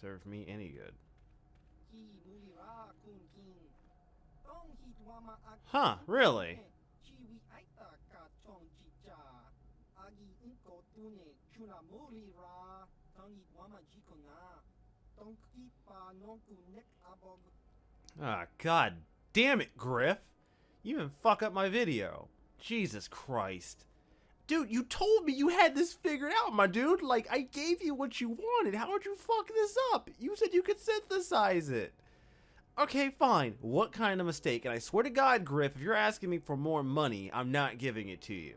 serve me any good. Huh, really? Ah, god damn it, Griff. You even fuck up my video. Jesus Christ. Dude, you told me you had this figured out, my dude. Like, I gave you what you wanted. How would you fuck this up? You said you could synthesize it. Okay, fine. What kind of mistake? And I swear to God, Griff, if you're asking me for more money, I'm not giving it to you.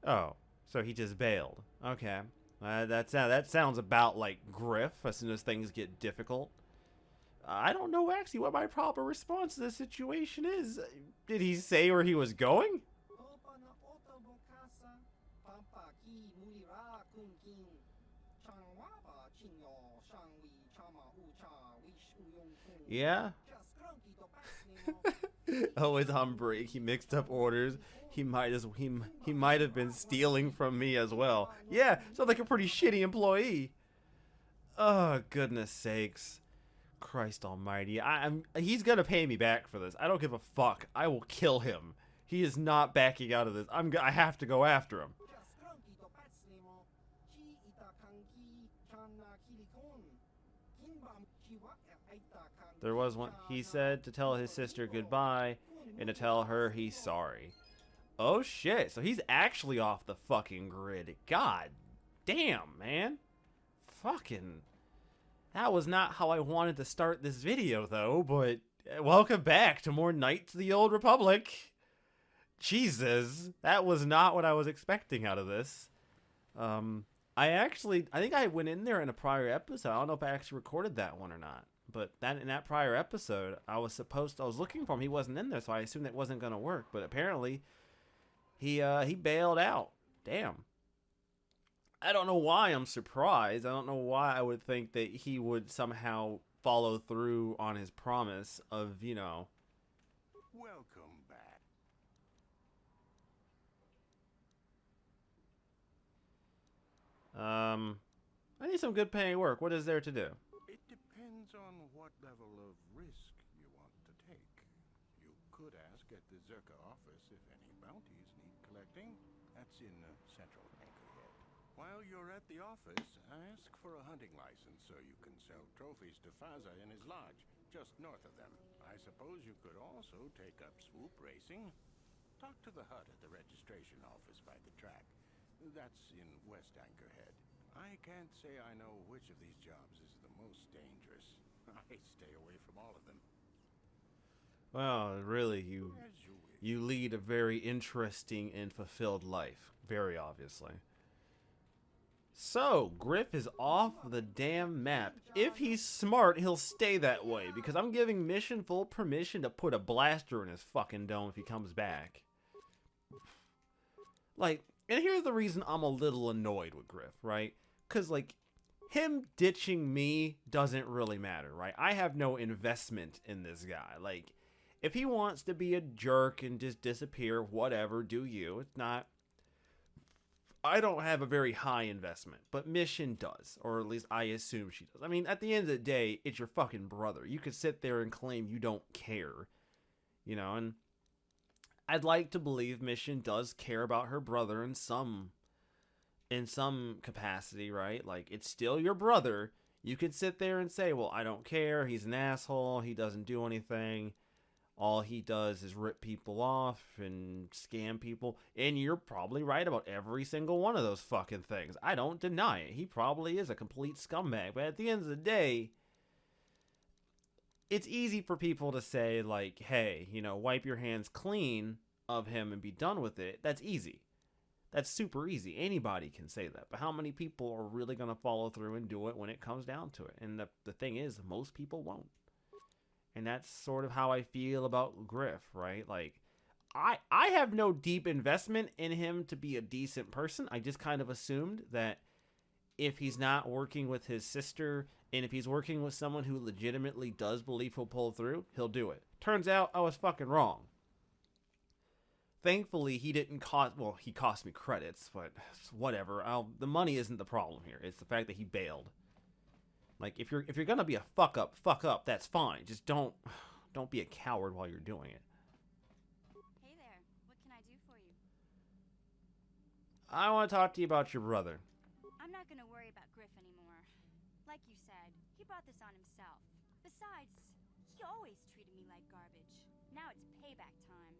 Oh, so he just bailed. Okay. That sounds about like Griff as soon as things get difficult. I don't know actually what my proper response to this situation is. Did he say where he was going? Yeah? Oh, it's on break. He mixed up orders. He might have been stealing from me as well. Yeah, sounds like a pretty shitty employee. Oh, goodness sakes. Christ almighty. He's gonna pay me back for this. I don't give a fuck. I will kill him. He is not backing out of this. I have to go after him. There was one. He said to tell his sister goodbye and to tell her he's sorry. Oh shit. So he's actually off the fucking grid. God damn, man. Fucking. That was not how I wanted to start this video, though, but welcome back to more Knights of the Old Republic. Jesus, that was not what I was expecting out of this. I think I went in there in a prior episode. I don't know if I actually recorded that one or not, but in that prior episode, I was looking for him. He wasn't in there, so I assumed that wasn't going to work, but apparently he bailed out. Damn. I don't know why I'm surprised. I don't know why I would think that he would somehow follow through on his promise of, you know. Welcome back. I need some good paying work. What is there to do? It depends on what level of risk you want to take. You could ask at the Zerka office if any bounties need collecting. That's in Central Anchorhead. While you're at the office, ask for a hunting license so you can sell trophies to Faza in his lodge, just north of them. I suppose you could also take up swoop racing. Talk to the hut at the registration office by the track. That's in West Anchorhead. I can't say I know which of these jobs is the most dangerous. I stay away from all of them. Well, really, you lead a very interesting and fulfilled life. Very obviously. So, Griff is off the damn map. If he's smart, he'll stay that way, because I'm giving Mission full permission to put a blaster in his fucking dome if he comes back. Like, and here's the reason I'm a little annoyed with Griff, right? Because, like, him ditching me doesn't really matter, right? I have no investment in this guy. Like, if he wants to be a jerk and just disappear, whatever, do you. It's not... I don't have a very high investment, but Mission does, or at least I assume she does. I mean, at the end of the day, it's your fucking brother. You could sit there and claim you don't care, you know, and I'd like to believe Mission does care about her brother in some capacity, right? Like, it's still your brother. You could sit there and say, well, I don't care. He's an asshole. He doesn't do anything. All he does is rip people off and scam people. And you're probably right about every single one of those fucking things. I don't deny it. He probably is a complete scumbag. But at the end of the day, it's easy for people to say, like, hey, you know, wipe your hands clean of him and be done with it. That's easy. That's super easy. Anybody can say that. But how many people are really going to follow through and do it when it comes down to it? And the thing is, most people won't. And that's sort of how I feel about Griff, right? Like, I have no deep investment in him to be a decent person. I just kind of assumed that if he's not working with his sister And if he's working with someone who legitimately does believe he'll pull through, he'll do it. Turns out I was fucking wrong. Thankfully, he didn't cost... Well, he cost me credits, but whatever. The money isn't the problem here. It's the fact that he bailed. Like, if you're gonna be a fuck up, that's fine. Just don't be a coward while you're doing it. Hey there, what can I do for you? I want to talk to you about your brother. I'm not gonna worry about Griff anymore. Like you said, he brought this on himself. Besides, he always treated me like garbage. Now it's payback time.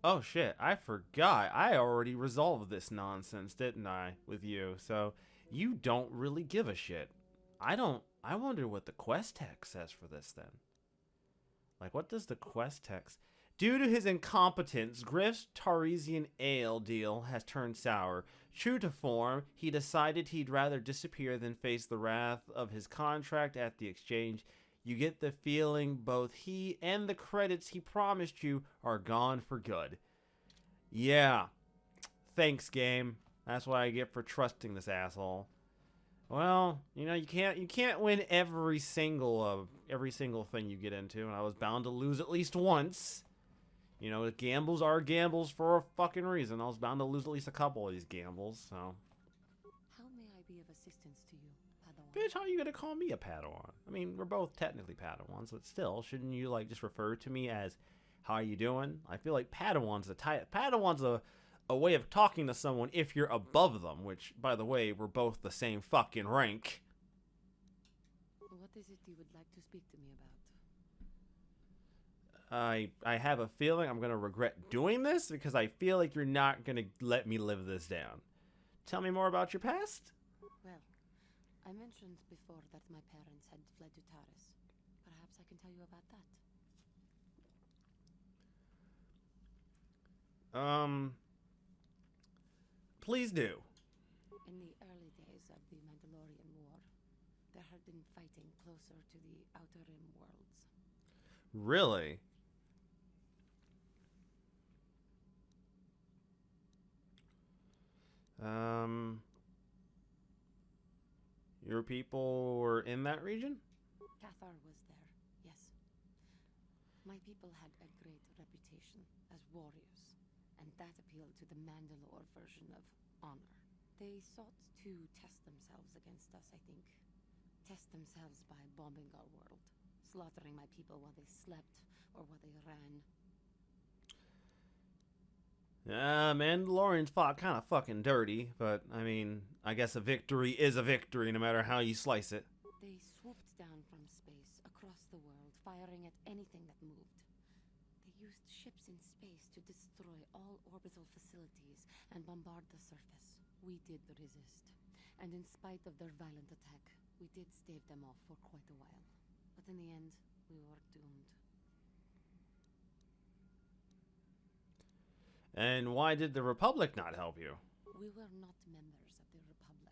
Oh shit, I forgot. I already resolved this nonsense, didn't I, with you? So, you don't really give a shit. I wonder what the quest text says for this then. Like, what does the quest text... Due to his incompetence, Griff's Tarisian ale deal has turned sour. True to form, he decided he'd rather disappear than face the wrath of his contract at the exchange. You get the feeling both he and the credits he promised you are gone for good. Yeah. Thanks, game. That's what I get for trusting this asshole. Well, you know, you can't win every single thing you get into, and I was bound to lose at least once. You know, gambles are gambles for a fucking reason. I was bound to lose at least a couple of these gambles, so. How may I be of assistance to you, Padawan? Bitch, how are you gonna call me a Padawan? I mean, we're both technically Padawans, but still, shouldn't you, like, just refer to me as, how are you doing? I feel like Padawan's a way of talking to someone if you're above them, which, by the way, we're both the same fucking rank. What is it you would like to speak to me about? I have a feeling I'm going to regret doing this because I feel like you're not going to let me live this down. Tell me more about your past? Well, I mentioned before that my parents had fled to Taris. Perhaps I can tell you about that. Please do. In the early days of the Mandalorian War, there had been fighting closer to the Outer Rim worlds. Really? Your people were in that region? Cathar was there, yes. My people had a great reputation as warriors, and that appealed to the Mandalore version of honor. They sought to test themselves against us, I think. Test themselves by bombing our world, slaughtering my people while they slept or while they ran. Mandalorians fought kind of fucking dirty, but, I mean, I guess a victory is a victory no matter how you slice it. They swooped down from space, across the world, firing at anything that moved. They used ships in space to destroy all orbital facilities and bombard the surface. We did resist, and in spite of their violent attack, we did stave them off for quite a while. But in the end, we were doomed. And why did the Republic not help you? We were not members of the Republic.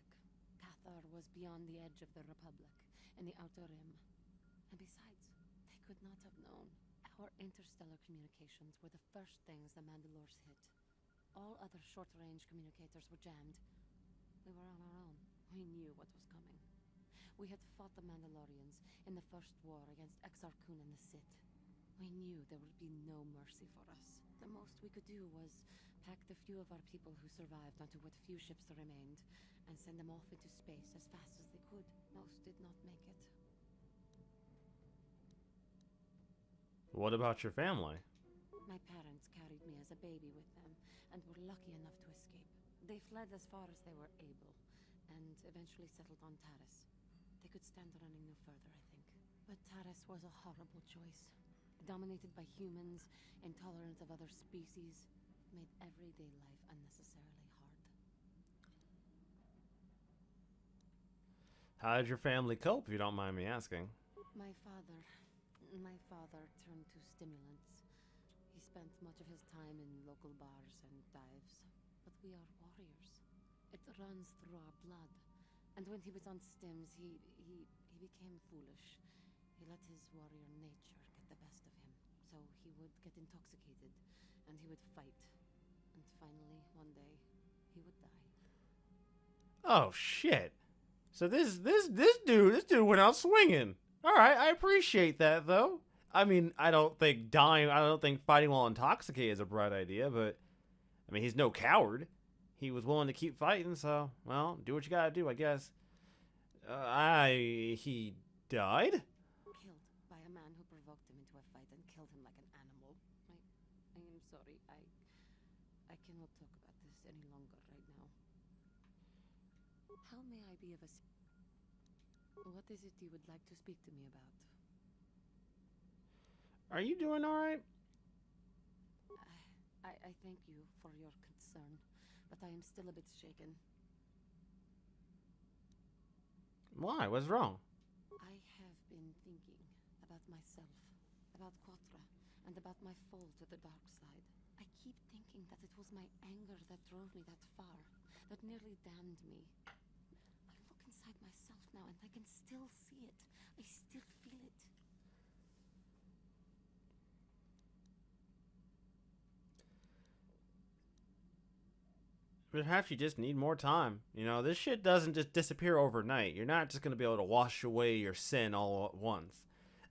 Cathar was beyond the edge of the Republic, in the Outer Rim. And besides, they could not have known. Our interstellar communications were the first things the Mandalores hit. All other short-range communicators were jammed. We were on our own. We knew what was coming. We had fought the Mandalorians in the first war against Exar Kun and the Sith. We knew there would be no mercy for us. The most we could do was pack the few of our people who survived onto what few ships there remained and send them off into space as fast as they could. Most did not make it. What about your family? My parents carried me as a baby with them and were lucky enough to escape. They fled as far as they were able and eventually settled on Taris. They could stand running no further, I think. But Taris was a horrible choice. Dominated by humans, intolerant of other species, made everyday life unnecessarily hard. How did your family cope, if you don't mind me asking? My father turned to stimulants. He spent much of his time in local bars and dives. But we are warriors. It runs through our blood. And when he was on stims, he became foolish. He let his warrior nature get the best of him. So he would get intoxicated, and he would fight. And finally, one day, he would die. Oh, shit. So this dude went out swinging. All right, I appreciate that though. I mean, I don't think fighting while intoxicated is a bright idea, but I mean, he's no coward. He was willing to keep fighting, so well, do what you gotta do, I guess. He died? Killed by a man who provoked him into a fight and killed him like an animal. I am sorry. I cannot talk about this any longer right now. How may I be of What is it you would like to speak to me about? Are you doing all right? I thank you for your concern, but I am still a bit shaken. Why? What's wrong? I have been thinking about myself, about Quatra, and about my fall to the dark side. I keep thinking that it was my anger that drove me that far, that nearly damned me. I look inside myself now and I can still see it. I still feel it. Perhaps you just need more time. You know, this shit doesn't just disappear overnight. You're not just going to be able to wash away your sin all at once.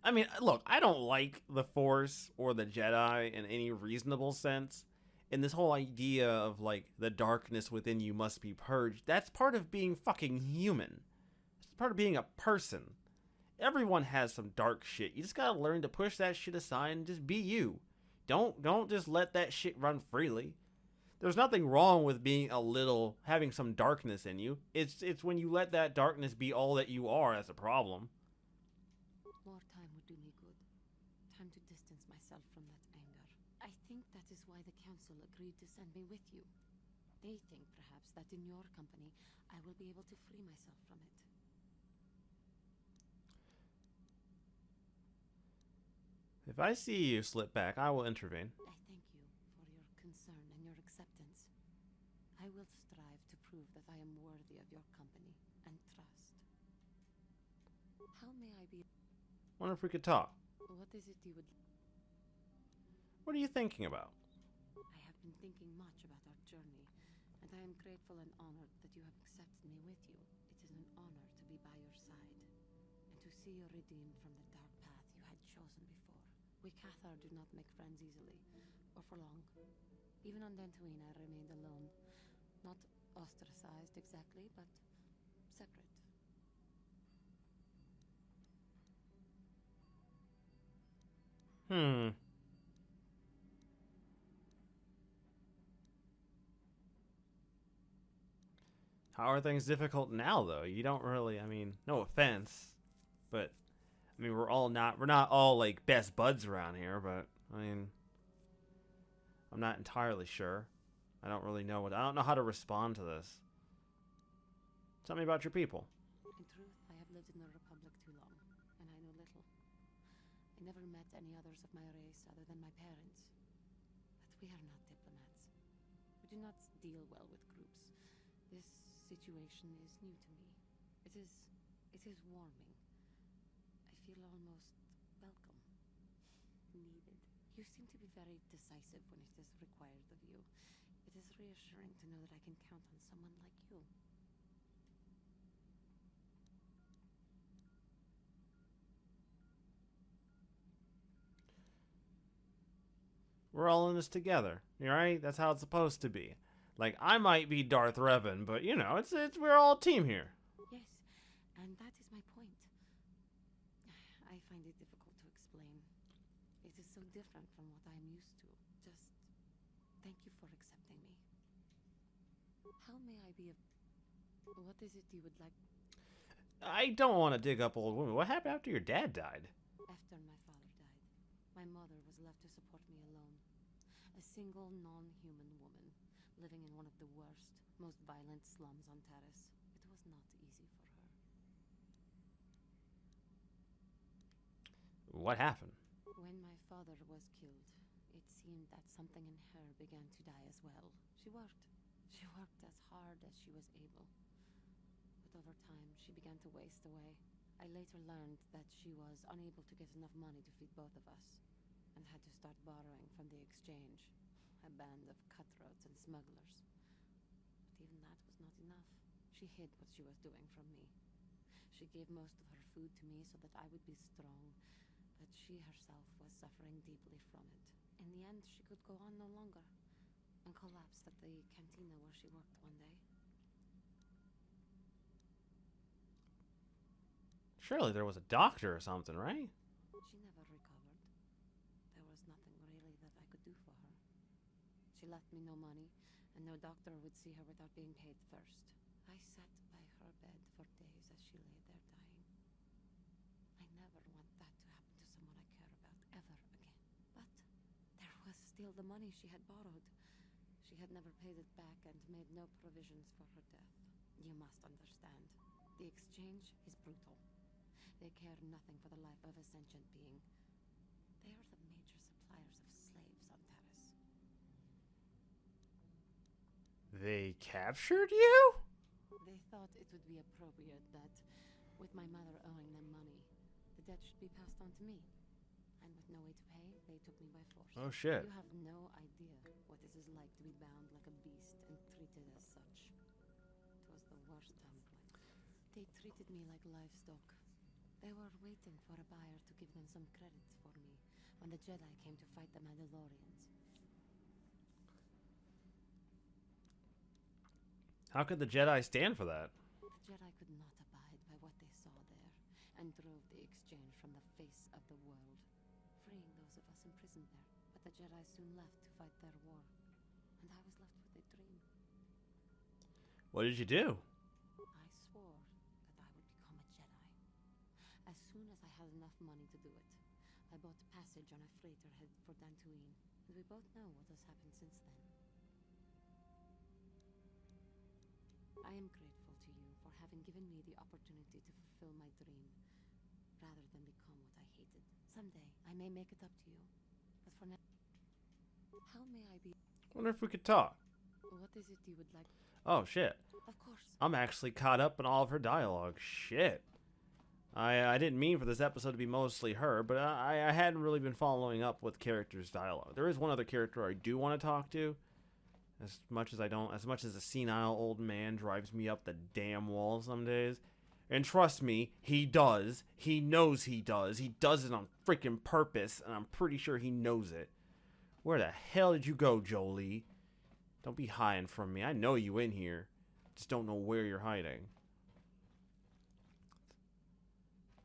I mean, look, I don't like the Force or the Jedi in any reasonable sense. And this whole idea of, like, the darkness within you must be purged, that's part of being fucking human. It's part of being a person. Everyone has some dark shit. You just gotta learn to push that shit aside and just be you. Don't just let that shit run freely. There's nothing wrong with having some darkness in you. It's when you let that darkness be all that you are that's a problem. More time would do me good. Time to distance myself from that anger. I think that is why the council agreed to send me with you. They think perhaps that in your company, I will be able to free myself from it. If I see you slip back, I will intervene. I thank you for your concern and your acceptance. I will strive to prove that I am worthy of your company and trust. How may I be? Wonder if we could talk. What is it you would? What are you thinking about? I have been thinking much about our journey, and I am grateful and honored that you have accepted me with you. It is an honor to be by your side, and to see you redeemed from the dark path you had chosen before. We Cathar do not make friends easily, or for long. Even on Dantooine I remained alone. Not ostracized exactly, but separate. How are things difficult now, though? You don't really, I mean, no offense, but, I mean, we're not all, like, best buds around here, but, I mean, I'm not entirely sure. I don't know how to respond to this. Tell me about your people. In truth, I have lived in the Republic too long, and I know little. I never met any others of my race other than my parents. But we are not diplomats. We do not deal well with groups. This situation is new to me. It is warming. I feel almost welcome. Needed. You seem to be very decisive when it is required of you. It is reassuring to know that I can count on someone like you. We're all in this together, right? That's how it's supposed to be. Like, I might be Darth Revan, but, you know, we're all a team here. Yes, and that is my point. I find it difficult to explain. It is so different from what I am used to. Just thank you for accepting me. How may I be of... What is it you would like? I don't want to dig up old women. What happened after your dad died? After my father died, my mother was left to support me alone. A single non-human woman, living in one of the worst, most violent slums on Taris. It was not easy for her. What happened? When my father was killed, it seemed that something in her began to die as well. She worked. She worked as hard as she was able. But over time, she began to waste away. I later learned that she was unable to get enough money to feed both of us, and had to start borrowing from the exchange, a band of cutthroats and smugglers. But even that was not enough. She hid what she was doing from me. She gave most of her food to me so that I would be strong, but she herself was suffering deeply from it. In the end, she could go on no longer, and collapsed at the cantina where she worked one day. Surely there was a doctor or something, right? She never recovered. There was nothing really that I could do for her. She left me no money, and no doctor would see her without being paid first. I sat by her bed for days as she lay there dying. I never want that to happen to someone I care about ever again. But there was still the money she had borrowed. She had never paid it back and made no provisions for her death. You must understand. The exchange is brutal. They care nothing for the life of a sentient being. They are the major suppliers of slaves on Terrace. They captured you? They thought it would be appropriate that, with my mother owing them money, the debt should be passed on to me. And with no way to pay, they took me by force. Oh shit. You have no idea what it is like to be bound like a beast and treated as such. It was the worst time of my life. They treated me like livestock. They were waiting for a buyer to give them some credits for me when the Jedi came to fight the Mandalorians. How could the Jedi stand for that? The Jedi could not abide by what they saw there, and drove the exchange from the face of the world, freeing those of us imprisoned there. But the Jedi soon left to fight their war, and I was left with a dream. What did you do? I swore that I would become a Jedi. As soon as I had enough money to do it, I bought passage on a freighter headed for Dantooine, and we both know what has happened since then. I am grateful to you for having given me the opportunity to fulfill my dream, rather than become what I hated. Someday, I may make it up to you, but for now, how may I be? Wonder if we could talk. What is it you would like? Oh shit. Of course. I'm actually caught up in all of her dialogue. Shit. I didn't mean for this episode to be mostly her, but I hadn't really been following up with characters' dialogue. There is one other character I do want to talk to. As much as a senile old man drives me up the damn wall some days. And trust me, he does. He knows he does. He does it on freaking purpose, and I'm pretty sure he knows it. Where the hell did you go, Jolee? Don't be hiding from me. I know you in here. Just don't know where you're hiding.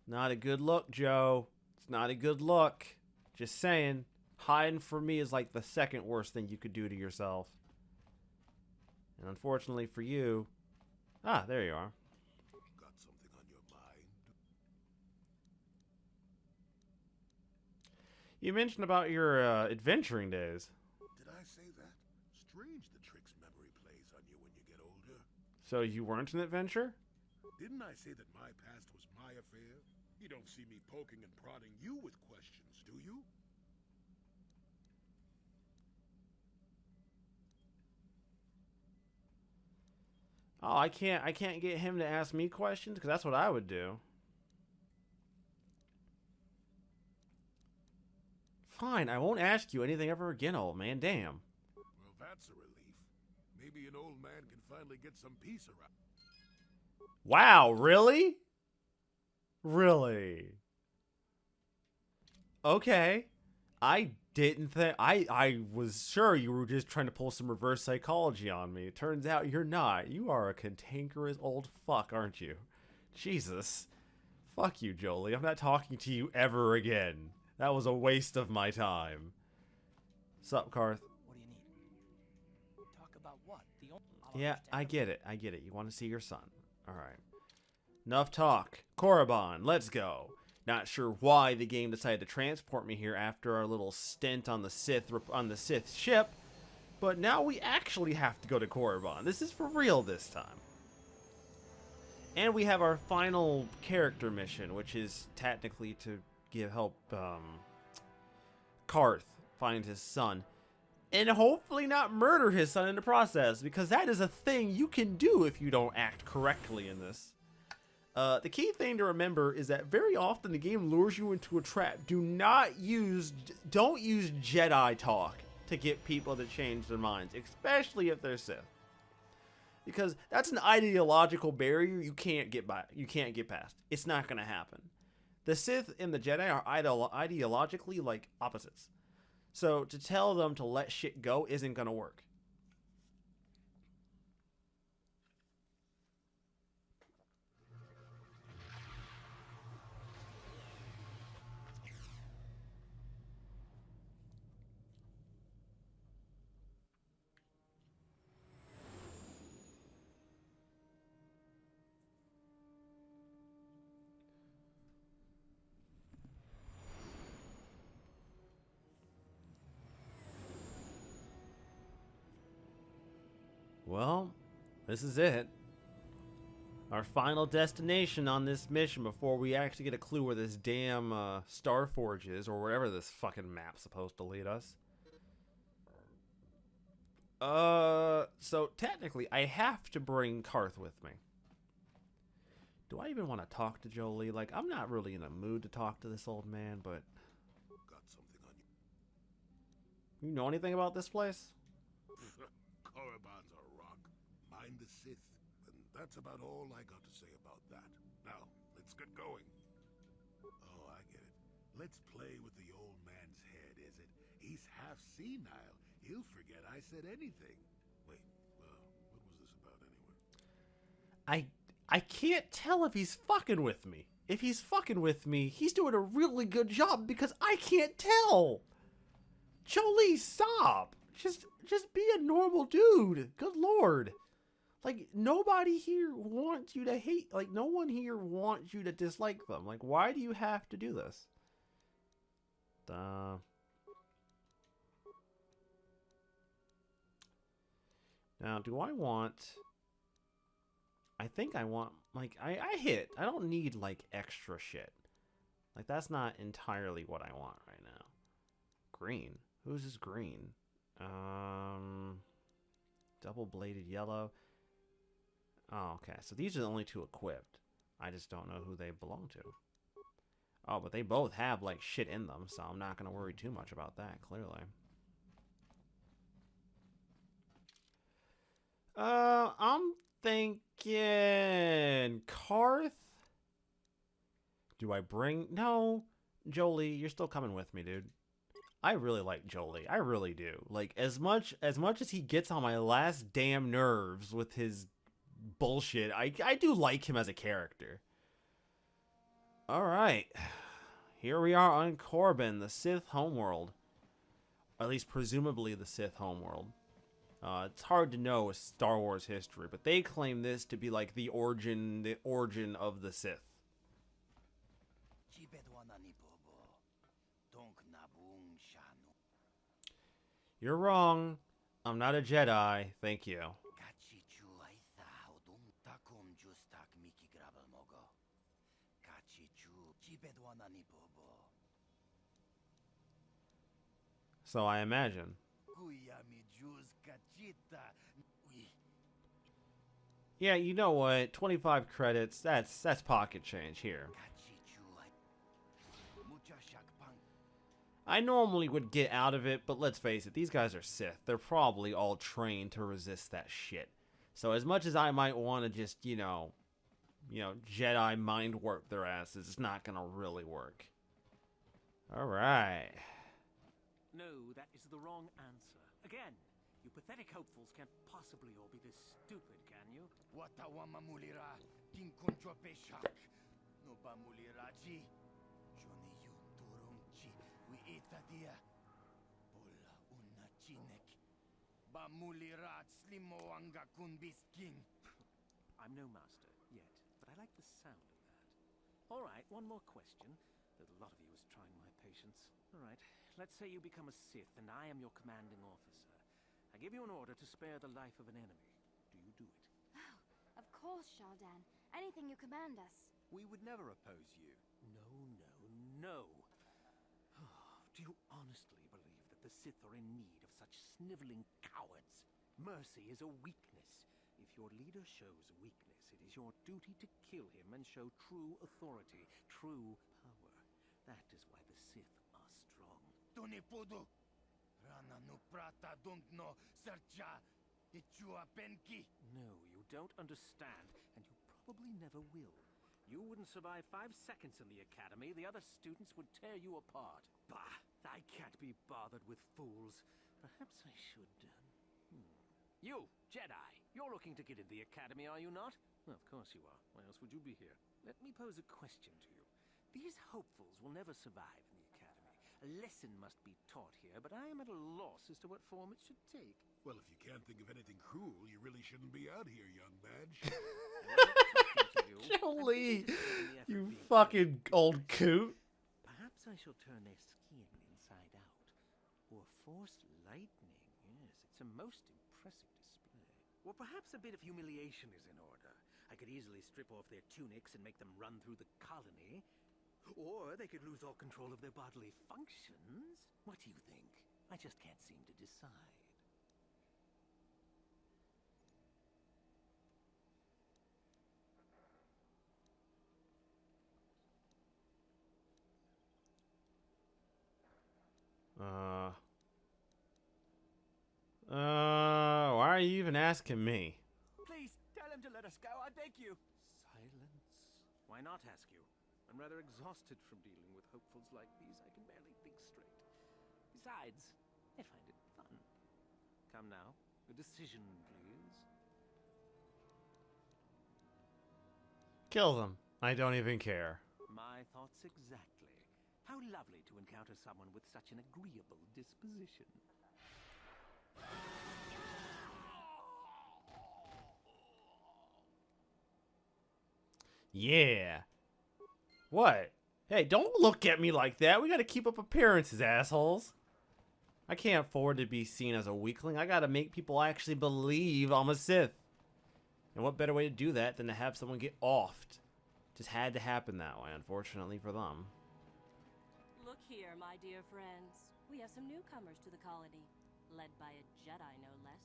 Not a good look, Joe. It's not a good look. Just saying. Hiding from me is like the second worst thing you could do to yourself. And unfortunately for you... Ah, there you are. Got something on your mind? You mentioned about your adventuring days. Did I say that? Strange the tricks memory plays on you when you get older. So you weren't an adventurer? Didn't I say that my past was my affair? You don't see me poking and prodding you with questions, do you? Oh, I can't get him to ask me questions, because that's what I would do. Fine, I won't ask you anything ever again, old man. Damn. Well, that's a relief. Maybe an old man can finally get some peace around. Wow, really? Really? Okay. I didn't think... I was sure you were just trying to pull some reverse psychology on me. It turns out you're not. You are a cantankerous old fuck, aren't you? Jesus. Fuck you, Jolee. I'm not talking to you ever again. That was a waste of my time. Sup, Karth? What do you need? Talk about what? Yeah, I get it. I get it. You want to see your son. Alright. Enough talk. Korriban, let's go. Not sure why the game decided to transport me here after our little stint on the Sith ship, but now we actually have to go to Korriban. This is for real this time. And we have our final character mission, which is technically to help Karth find his son. And hopefully not murder his son in the process, because that is a thing you can do if you don't act correctly in this. The key thing to remember is that very often the game lures you into a trap. Don't use Jedi talk to get people to change their minds, especially if they're Sith. because that's an ideological barrier you can't get by. You can't get past. It's not gonna happen. The Sith and the Jedi are ideologically like opposites. So to tell them to let shit go isn't gonna work. Well, this is it. Our final destination on this mission before we actually get a clue where this damn Starforge is, or wherever this fucking map's supposed to lead us. So technically, I have to bring Karth with me. Do I even want to talk to Jolee? Like, I'm not really in a mood to talk to this old man, but... Got something on you. You know anything about this place? Korriban's a rock. Mind the Sith. And that's about all I got to say about that. Now, let's get going. Oh, I get it. Let's play with the old man's head, is it? He's half senile. He'll forget I said anything. Wait, what was this about anyway? I can't tell if he's fucking with me. If he's fucking with me, he's doing a really good job because I can't tell. Jolee, stop. Just be a normal dude. Good lord. Like, nobody here wants you to hate. Like, no one here wants you to dislike them. Like, why do you have to do this? Now, do I want... I think I want... Like, I hit. I don't need, like, extra shit. Like, that's not entirely what I want right now. Green. Who's this green? Double-bladed yellow. Oh, okay. So these are the only two equipped. I just don't know who they belong to. Oh, but they both have, like, shit in them, so I'm not going to worry too much about that, clearly. I'm thinking... Karth? Do I bring... No. Jolee, you're still coming with me, dude. I really like Jolee. I really do. Like, as much as he gets on my last damn nerves with his bullshit, I do like him as a character. Alright. Here we are on Korriban, the Sith homeworld. At least presumably the Sith homeworld. It's hard to know with Star Wars history, but they claim this to be like the origin of the Sith. You're wrong. I'm not a Jedi. Thank you. So I imagine. Yeah, you know what? 25 credits, that's pocket change here. I normally would get out of it, but let's face it, these guys are Sith. They're probably all trained to resist that shit. So as much as I might want to just, you know, Jedi mind warp their asses, it's not gonna really work. Alright. No, that is the wrong answer. Again, you pathetic hopefuls can't possibly all be this stupid, can you? Watawama mulira, tinkonjo peshak. No ba muliraji. Joni yu turumchi, we itadia. Bola una chinek. Ba mulirat slimo anga kunbiskin. I'm no master yet, but I like the sound of that. All right, one more question. Though a lot of you is trying my patience. All right, let's say you become a Sith and I am your commanding officer. I give you an order to spare the life of an enemy. Do you do it? Oh, of course, Shaldan. Anything you command us. We would never oppose you. No, no, no. Do you honestly believe that the Sith are in need of such sniveling cowards? Mercy is a weakness. If your leader shows weakness, it is your duty to kill him and show true authority, true power. That is why the Sith are strong. Tunipudu. Rana no prata don't no sercha. Ichua Penki. No, you don't understand, and you probably never will. You wouldn't survive 5 seconds in the academy. The other students would tear you apart. Bah! I can't be bothered with fools. Perhaps I should, You, Jedi! You're looking to get in the academy, are you not? Well, of course you are. Why else would you be here? Let me pose a question to you. These hopefuls will never survive in the academy. A lesson must be taught here, but I am at a loss as to what form it should take. Well, if you can't think of anything cruel, you really shouldn't be out here, young badge. Jolee, you fucking old coot. Perhaps I shall turn their skin inside out. Or force lightning. Yes, it's a most impressive display. Or perhaps a bit of humiliation is in order. I could easily strip off their tunics and make them run through the colony. Or they could lose all control of their bodily functions. What do you think? I just can't seem to decide. Why are you even asking me? Please, tell him to let us go, I beg you. Silence. Why not ask you? I'm rather exhausted from dealing with hopefuls like these. I can barely think straight. Besides, I find it fun. Come now, a decision, please. Kill them. I don't even care. My thoughts exactly. How lovely to encounter someone with such an agreeable disposition. Yeah. What? Hey, don't look at me like that. We gotta keep up appearances, assholes. I can't afford to be seen as a weakling. I gotta make people actually believe I'm a Sith. And what better way to do that than to have someone get offed? Just had to happen that way, unfortunately for them. Look here, my dear friends. We have some newcomers to the colony, led by a Jedi, no less.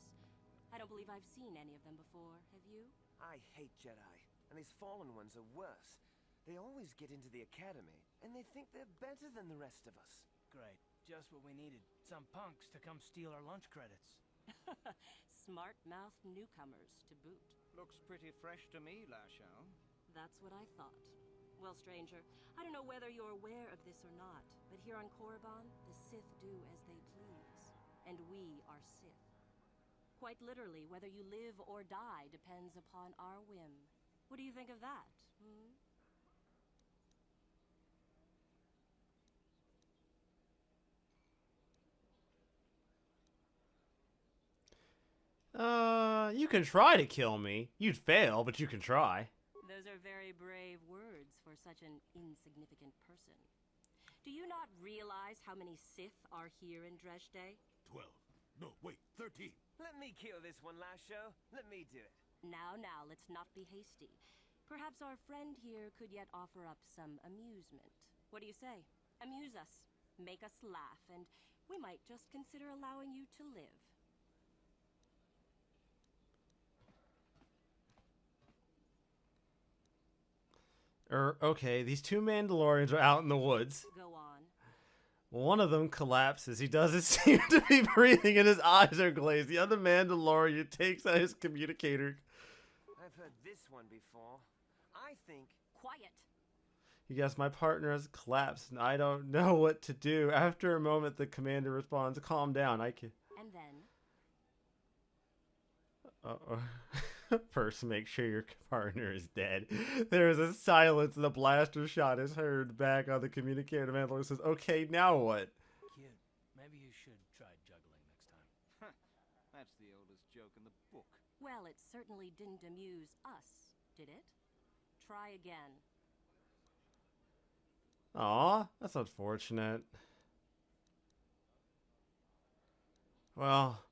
I don't believe I've seen any of them before, have you? I hate Jedi, and these fallen ones are worse. They always get into the academy, and they think they're better than the rest of us. Great. Just what we needed. Some punks to come steal our lunch credits. Smart-mouthed newcomers, to boot. Looks pretty fresh to me, Lashao. That's what I thought. Well, stranger, I don't know whether you're aware of this or not, but here on Korriban, the Sith do as they please. And we are Sith. Quite literally, whether you live or die depends upon our whim. What do you think of that, hmm? You can try to kill me. You'd fail, but you can try. Those are very brave words for such an insignificant person. Do you not realize how many Sith are here in Dresde? 12. No, wait, 13. Let me kill this one, Lasho. Let me do it. Now, let's not be hasty. Perhaps our friend here could yet offer up some amusement. What do you say? Amuse us, make us laugh, and we might just consider allowing you to live. Okay, these two Mandalorians are out in the woods. Go on. One of them collapses. He doesn't seem to be breathing and his eyes are glazed. The other Mandalorian takes out his communicator. I've heard this one before. I think... Quiet. Yes, my partner has collapsed and I don't know what to do. After a moment, the commander responds, "Calm down, I can..." And then? First, make sure your partner is dead. There is a silence and the blaster shot is heard back on the communicator. The Mandalorian says, "Okay, now what?" Kid, maybe you should try juggling next time. That's the oldest joke in the book. Well, it certainly didn't amuse us, did it? Try again. Aw, that's unfortunate. Well,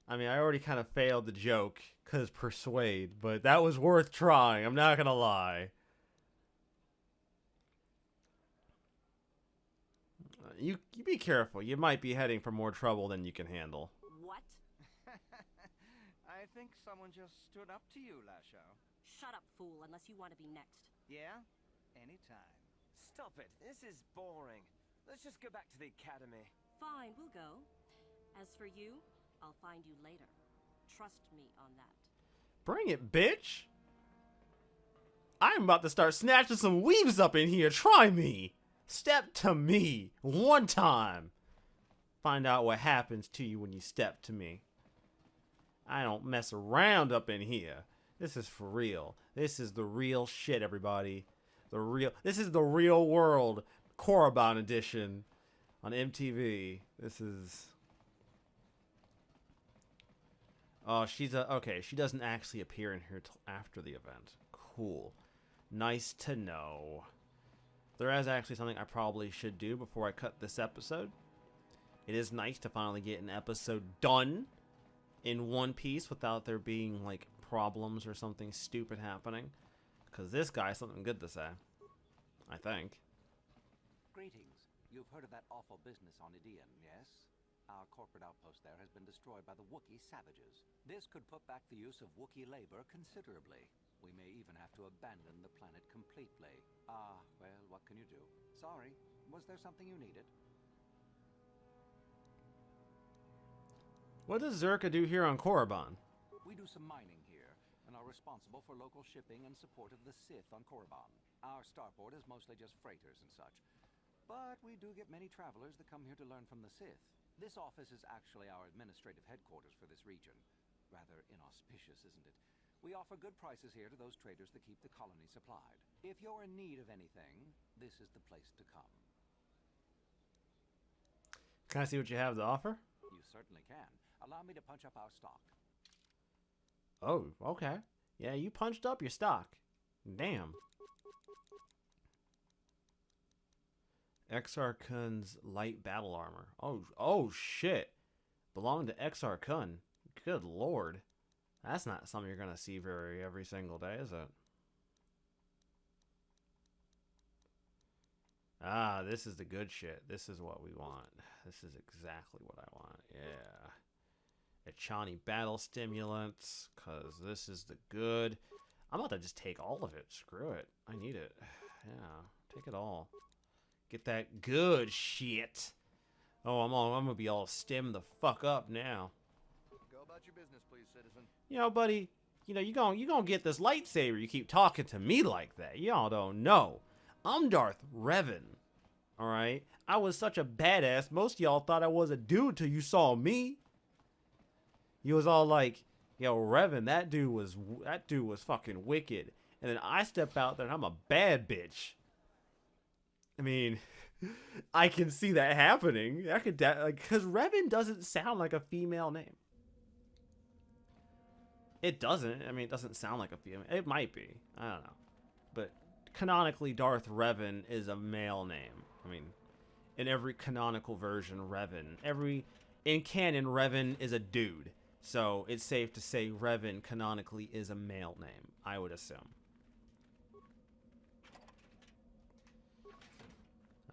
I mean, I already kind of failed the joke because persuade, but that was worth trying. I'm not gonna lie. You be careful. You might be heading for more trouble than you can handle. What? I think someone just stood up to you, Lashao. Shut up, fool, unless you want to be next. Yeah? Anytime. Stop it. This is boring. Let's just go back to the academy. Fine, we'll go. As for you, I'll find you later. Trust me on that. Bring it, bitch! I'm about to start snatching some weaves up in here. Try me! Step to me. One time. Find out what happens to you when you step to me. I don't mess around up in here. This is for real. This is the real shit, everybody. This is the real world Korriban edition on MTV. This is... Oh, okay, she doesn't actually appear in here till after the event. Cool. Nice to know. There is actually something I probably should do before I cut this episode. It is nice to finally get an episode done in one piece without there being, like, problems or something stupid happening. Because this guy has something good to say. I think. Greetings. You've heard of that awful business on Idian, yes? Our corporate outpost there has been destroyed by the Wookiee savages. This could put back the use of Wookiee labor considerably. We may even have to abandon the planet completely. Well, what can you do? Sorry. Was there something you needed? What does Zerka do here on Korriban? We do some mining here, and are responsible for local shipping and support of the Sith on Korriban. Our starport is mostly just freighters and such. But we do get many travelers that come here to learn from the Sith. This office is actually our administrative headquarters for this region. Rather inauspicious, isn't it? We offer good prices here to those traders that keep the colony supplied. If you're in need of anything, this is the place to come. Can I see what you have to offer? You certainly can. Allow me to punch up our stock. Oh, okay. Yeah, you punched up your stock. Damn. Exar Kun's light battle armor. Oh shit. Belonged to Exar Kun. Good lord. That's not something you're gonna see every single day, is it? Ah, this is the good shit. This is what we want. This is exactly what I want. Yeah. Echani battle stimulants, cause this is the good. I'm about to just take all of it. Screw it. I need it. Yeah, take it all. Get that good shit. Oh, I'm gonna be all stem the fuck up now. Go about your business, please, citizen. You know, buddy, you know, you gonna get this lightsaber. You keep talking to me like that. Y'all don't know. I'm Darth Revan. Alright? I was such a badass, most of y'all thought I was a dude till you saw me. You was all like, yo, Revan, that dude was fucking wicked. And then I step out there and I'm a bad bitch. I mean, I can see that happening. I could, like, because Revan doesn't sound like a female name. It doesn't. I mean, it doesn't sound like a female. It might be. I don't know. But canonically, Darth Revan is a male name. I mean, in every canonical version, Revan. In canon, Revan is a dude. So it's safe to say Revan canonically is a male name, I would assume.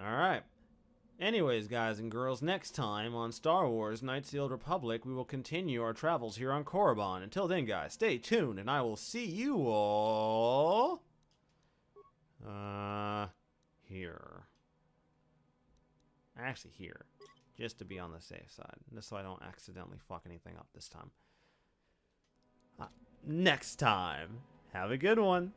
Alright. Anyways, guys and girls, next time on Star Wars Knights of the Old Republic, we will continue our travels here on Korriban. Until then, guys, stay tuned, and I will see you all... here. Actually, here. Just to be on the safe side. Just so I don't accidentally fuck anything up this time. Next time. Have a good one.